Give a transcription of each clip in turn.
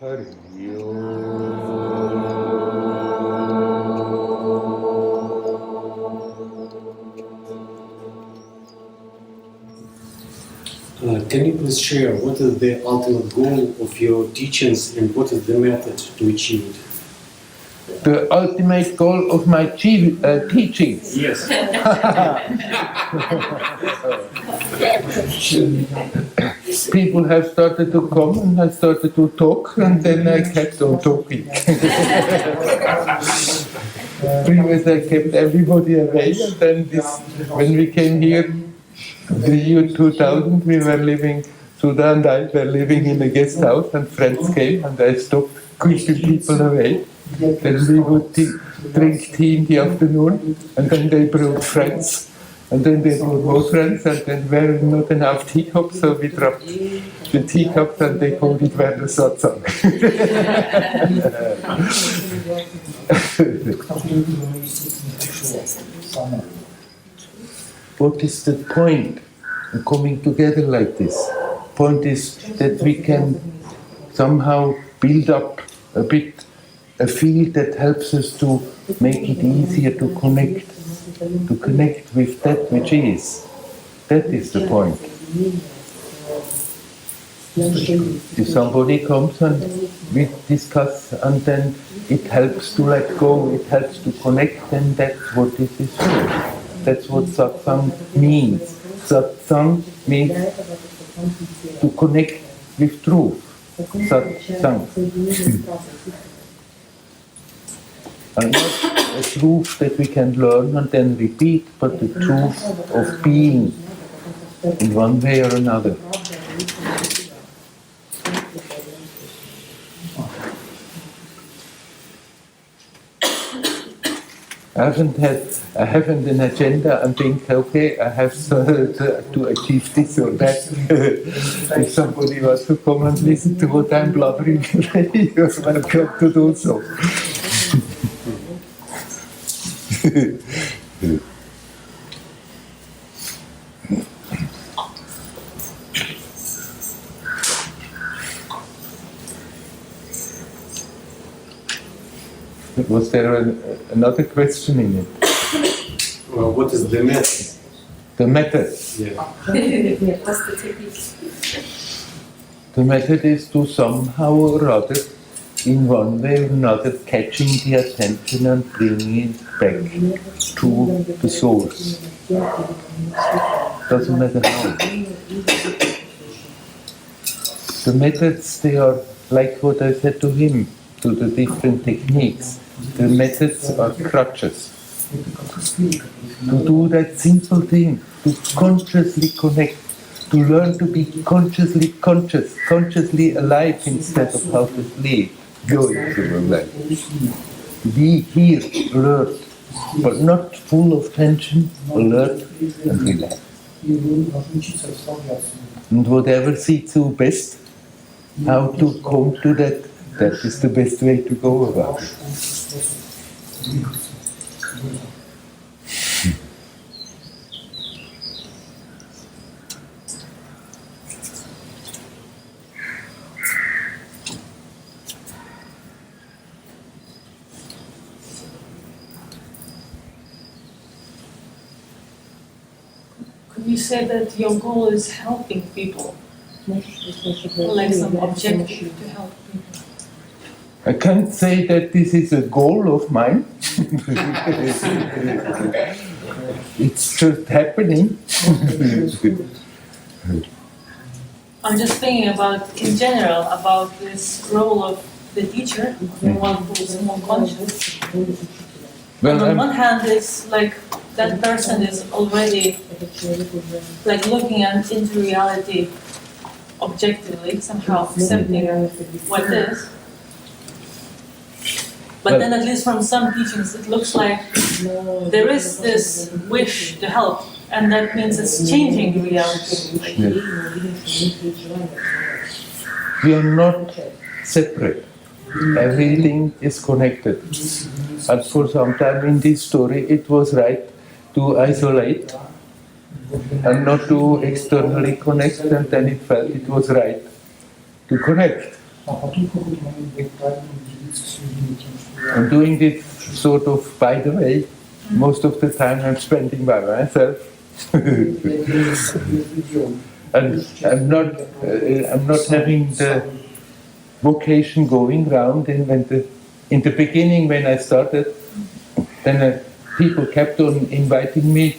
Can you please share what is the ultimate goal of your teachings and what is the method to achieve it? The ultimate goal of my teachings. Yes. People have started to come and I started to talk and then I kept on talking. Previously I kept everybody away and then when we came here, the year 2000, we were living, Sudha and I were living in a guest house and friends came and I stopped keeping people away. Then we would drink tea in the afternoon and then they brought friends. And then they brought more friends and then there were not enough teacups, so we dropped the teacups and they called it Werner Satsang. What is the point in coming together like this? Point is that we can somehow build up a bit a field that helps us to make it easier to connect with that which is. That is the point. If somebody comes and we discuss and then it helps to let go, it helps to connect, then that's what this is for. That's what satsang means. Satsang means to connect with truth. Satsang. And not a truth that we can learn and then repeat, but the truth of being in one way or another. I haven't an agenda and think, okay, I have to achieve this or that. If somebody wants to come and listen to what I'm blabbering, you're welcome to do so. Was there another question in it? Well, what is the method? The method? Yeah. What's the technique? The method is to somehow or other, in one way or another, catching the attention and bringing it back to the source. Doesn't matter how. The methods, they are like what I said to him, to the different techniques. The methods are crutches. To do that simple thing, to consciously connect, to learn to be consciously conscious, consciously alive instead of how to sleep, going through life. Be here, alert, but not full of tension, alert and relaxed. And whatever suits you best, how to come to that, that is the best way to go about it. Could you say that your goal is helping people? Like some objective to help people? I can't say that this is a goal of mine. It's just happening. I'm just thinking about, in general, about this role of the teacher, the one who is more conscious. Well, on one hand, it's like that person is already like looking into reality objectively, somehow accepting what is. But then at least from some teachings, it looks like there is this wish to help, and that means it's changing reality. we are not separate. Everything is connected. And for some time in this story, it was right to isolate and not to externally connect, and then it felt it was right to connect. А потом в какой-то момент будет правильно делиться с людьми тем, что я... I'm doing this sort of by the way. Most of the time I'm spending by myself. And I'm not having the vocation going round. And in the beginning, when I started, then people kept on inviting me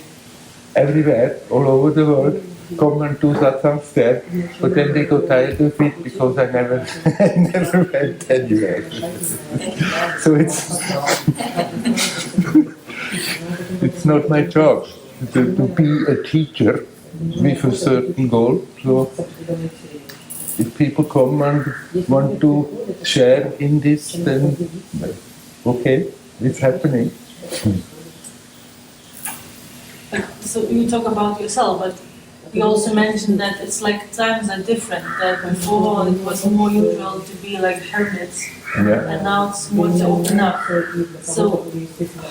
everywhere, all over the world, come and do satsangs there. But then they got tired of it because I never went anywhere. So it's not my job to be a teacher with a certain goal. So if people come and want to share in this, then okay, it's happening. So you talk about yourself, but you also mentioned that it's like times are different. That before it was more usual to be like hermits, Yeah. and now it's more to open up. So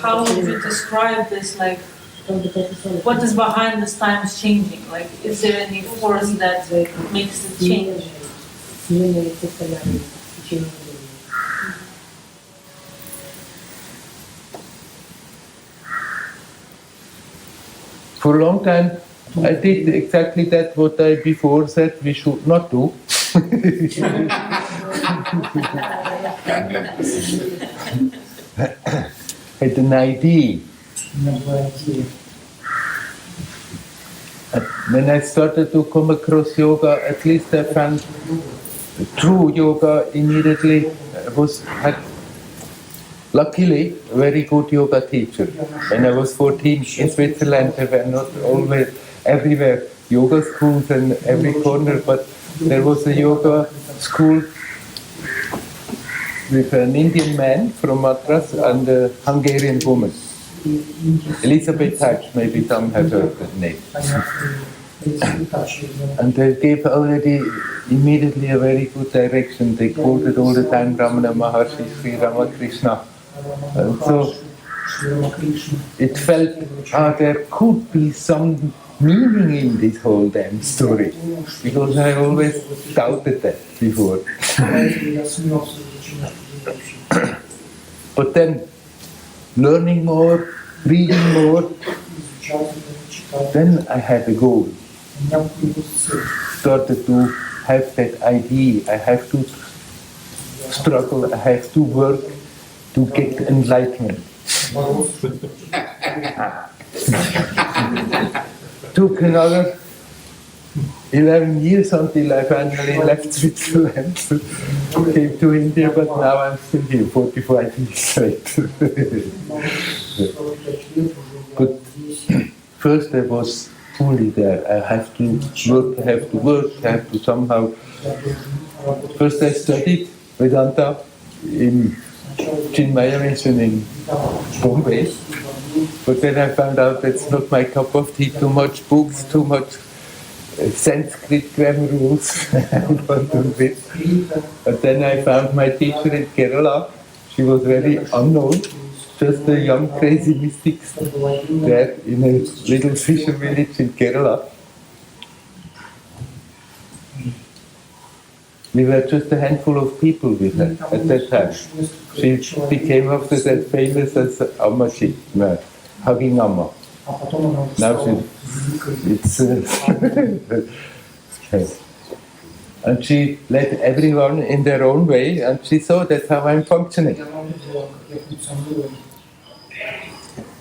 how would you describe this? Like, what is behind this times changing? Like, is there any force that makes it change? For a long time, I did exactly that what I before said we should not do. Had an idea. When I started to come across yoga, at least I found true yoga immediately. Had luckily a very good yoga teacher. When I was 14 in Switzerland, there were not always everywhere yoga schools in every corner, but there was a yoga school with an Indian man from Madras and a Hungarian woman. Elizabeth Hatch, maybe some have heard the name. And they gave already immediately a very good direction. They quoted all the time Ramana Maharshi, Sri Ramakrishna. And so it felt, there could be some meaning in this whole damn story. Because I always doubted that before. But then, learning more, reading more, then I had a goal. Started to have that idea. I have to struggle, I have to work to get enlightenment. Took another 11 years until I finally left Switzerland, came to India, but now I'm still here, 45 years later. But first I was fully there. I have to work, I have to somehow... First I studied Vedanta in Chinmaya Mission in Bombay, but then I found out that's not my cup of tea, too much books, too much Sanskrit grammar rules. I don't want to do it. But then I found my teacher in Kerala. She was very unknown, just a young crazy mystic there in a little fisher village in Kerala. We were just a handful of people with her at that time. She became after that famous as Ammaji, hugging Amma. Now it's and she led everyone in their own way, and she saw that's how I'm functioning.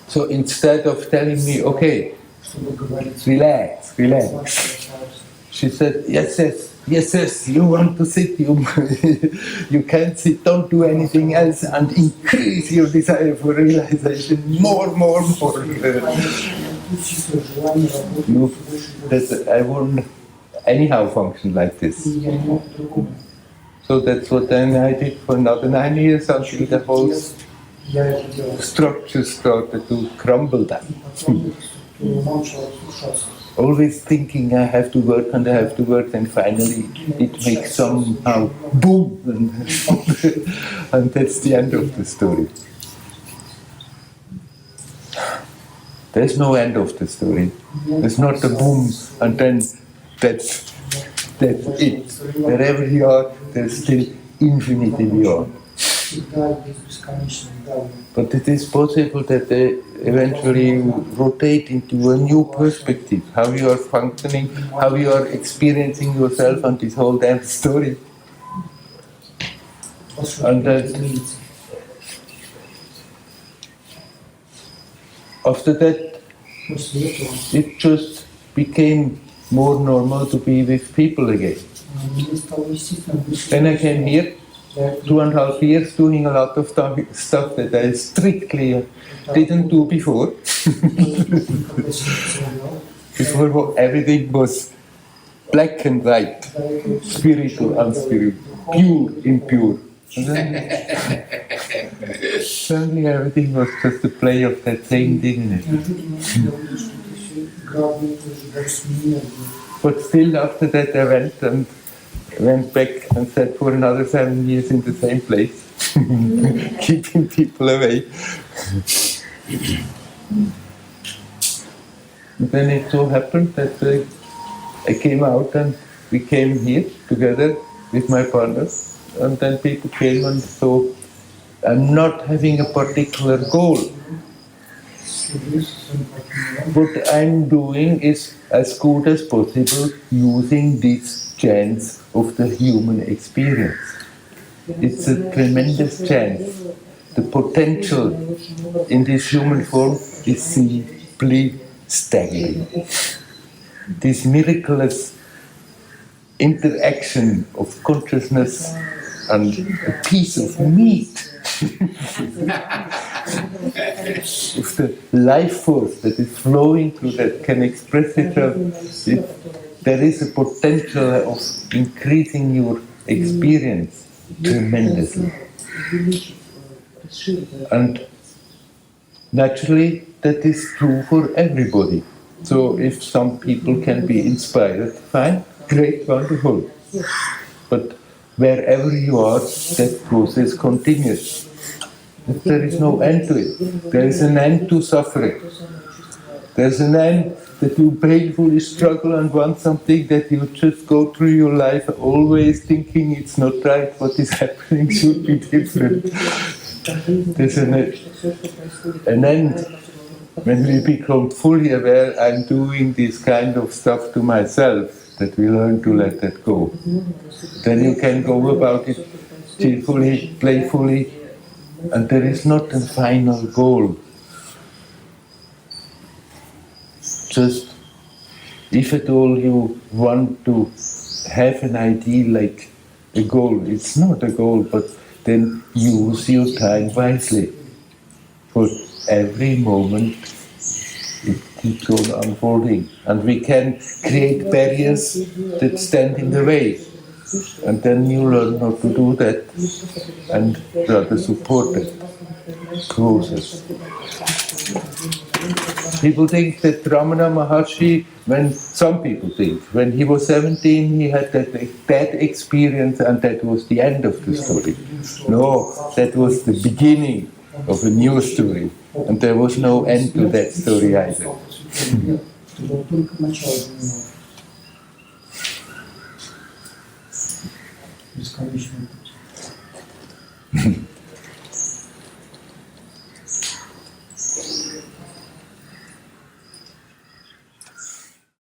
So instead of telling me, okay, relax, she said, yes, you want to sit, you can't sit, don't do anything else, and increase your desire for realization more. I wouldn't anyhow function like this. So that's what then I did for another 9 years until the whole structure started to crumble down. Always thinking I have to work, and finally it makes somehow boom, and that's the end of the story. There's no end of the story. There's not a boom, and then that's it. Wherever you are, there's still infinity beyond. Всегда есть бесконечное давно. But it is possible that they eventually rotate into a new perspective, how you are functioning, how you are experiencing yourself and this whole damn story. And that after that, После этого it just became more normal to be with people again. мне стало естественно быть. Then I came here, 2.5 years, doing a lot of stuff that I strictly didn't do before. Before everything was black and white, spiritual, unspiritual, pure, impure. And then suddenly everything was just a play of that same thing in it. But still after that I went back and sat for another 7 years in the same place, keeping people away. And then it so happened that I came out and we came here together with my partner, and then people came and so I'm not having a particular goal. What I'm doing is as good as possible using this chance of the human experience. It's a tremendous chance. The potential in this human form is simply staggering. This miraculous interaction of consciousness and a piece of meat of the life force that is flowing through that can express itself, there is a potential of increasing your experience tremendously. And naturally, that is true for everybody. So if some people can be inspired, fine, great, wonderful. But wherever you are, that process continues. There is no end to it. There is an end to suffering. There's an end that you painfully struggle and want something that you just go through your life always thinking it's not right, what is happening should be different. There's an end. When we become fully aware I'm doing this kind of stuff to myself, that we learn to let that go. Then you can go about it cheerfully, playfully, and there is not a final goal. Just, if at all you want to have an idea like a goal, it's not a goal, but then use your time wisely. For every moment it keeps on unfolding, and we can create barriers that stand in the way. And then you learn how to do that and rather support that process. People think that Ramana Maharshi, some people think, when he was 17 he had that experience and that was the end of the story. No, that was the beginning of a new story, and there was no end to that story either. Бесконечный путь.